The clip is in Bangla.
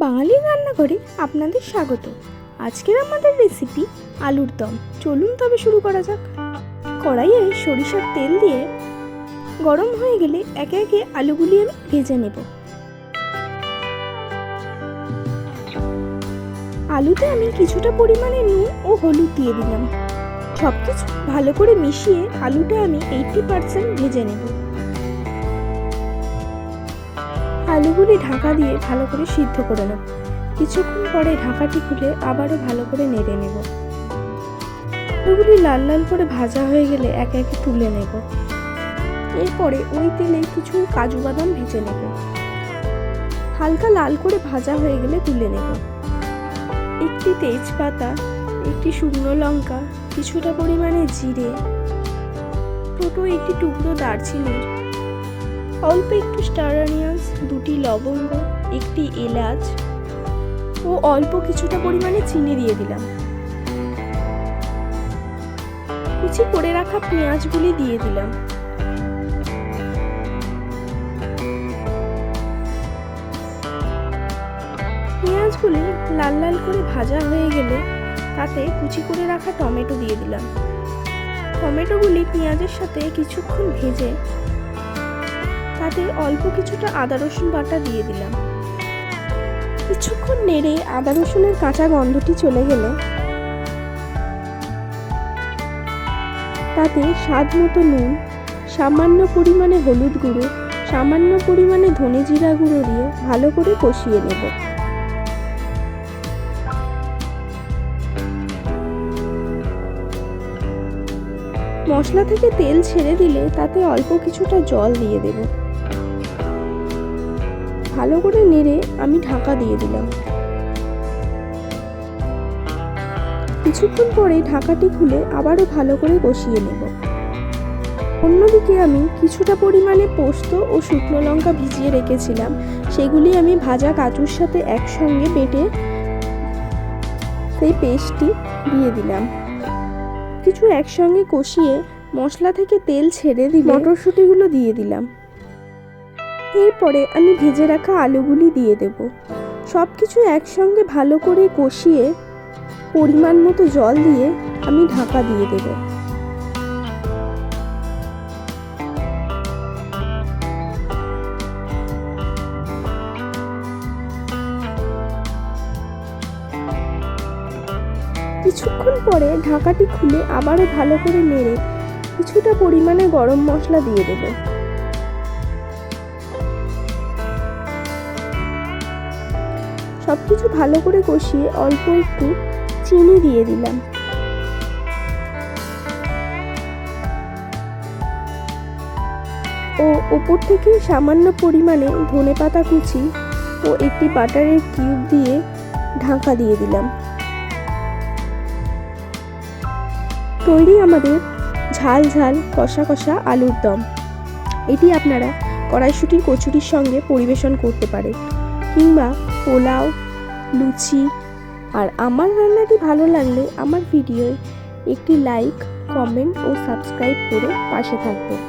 বাঙালির রান্নাঘরে আপনাদের স্বাগত। আজকের আমাদের রেসিপি আলুর দম। চলুন তবে শুরু করা যাক। কড়াইয়ে সরিষার তেল দিয়ে গরম হয়ে গেলে একে একে আলুগুলি আমি ভেজে নেব। আলুতে আমি কিছুটা পরিমাণে নুন ও হলুদ দিয়ে দিলাম। সব কিছু ভালো করে মিশিয়ে আলুটা আমি 80% ভেজে নেব। আলুগুলি ঢাকা দিয়ে ভালো করে সিদ্ধ করে নেব। কিছুক্ষণ পরে ঢাকাটি খুলে আবারও ভালো করে নেড়ে নেব। আলুগুলি লাল লাল করে ভাজা হয়ে গেলে একে একে তুলে নেব। এরপরে ওই তেলে কিছু কাজু বাদাম ভেজে নেব। হালকা লাল করে ভাজা হয়ে গেলে তুলে নেব। একটি তেজপাতা, একটি শুকনো লঙ্কা, কিছুটা পরিমাণে জিরে, ছোট একটি টুকরো দারচিনির, অল্প একটু স্টার অনিয়ন্স, দুটি লবঙ্গ, একটি এলাচ ও অল্প কিছুটা পরিমাণে চিনি দিয়ে দিলাম। কুচি করে রাখা পেঁয়াজগুলি দিয়ে দিলাম। পেঁয়াজগুলি লাল লাল করে ভাজা হয়ে গেলে তাতে কুচি করে রাখা টমেটো দিয়ে দিলাম। টমেটোগুলি পেঁয়াজের সাথে কিছুক্ষণ ভেজে তাতে অল্প কিছুটা আদা রসুন বাটা দিয়ে দিলাম। কিছুক্ষণ নেড়ে আদা রসুনের কাঁচা গন্ধটি চলে গেলে তাতে স্বাদ মতো নুন, সামান্য পরিমাণে হলুদ গুঁড়ো, সামান্য পরিমাণে ধনে জিরা গুঁড়ো দিয়ে ভালো করে কষিয়ে নেব। মশলা থেকে তেল ছেড়ে দিলে তাতে অল্প কিছুটা জল দিয়ে দেব। ভালো করে নেড়ে আমি ঢাকা দিয়ে দিলাম। কিছুক্ষণ পরে ঢাকাটি খুলে আবারও ভালো করে কষিয়ে নেব। অন্যদিকে আমি কিছুটা পরিমাণে পোস্ত ও শুকনো লঙ্কা ভিজিয়ে রেখেছিলাম, সেগুলি আমি ভাজা কাজুর সাথে একসঙ্গে বেটে সেই পেস্টটি দিয়ে দিলাম। কিছু একসঙ্গে কষিয়ে মশলা থেকে তেল ছেড়ে দিয়ে মটরশুঁটিগুলো দিয়ে দিলাম। এরপরে আমি ভেজে রাখা আলুগুলি দিয়ে দেব। সব কিছু একসঙ্গে ভালো করে কষিয়ে পরিমাণ মতো জল দিয়ে আমি ঢাকা দিয়ে দেব। কিছুক্ষণ পরে ঢাকাটি খুলে আবারও ভালো করে নেড়ে কিছুটা পরিমাণে গরম মশলা দিয়ে দেব। সবকিছু ভালো করে কষিয়ে অল্প একটু চিনি দিয়ে দিলাম। ও উপর থেকে সামান্য পরিমাণে ধনেপাতা কুচি ও একটি বাটারের কিউব দিয়ে ঢাকা দিয়ে দিলাম। তৈরি আমাদের ঝাল ঝাল কষা কষা আলুর দম। এটি আপনারা কড়াইশুঁটির কচুরির সঙ্গে পরিবেশন করতে পারেন, কিংবা পোলাও, লুচি। আর আমার রান্নাটি ভালো লাগলে আমার ভিডিওয় একটি লাইক, কমেন্ট ও সাবস্ক্রাইব করে পাশে থাকবেন।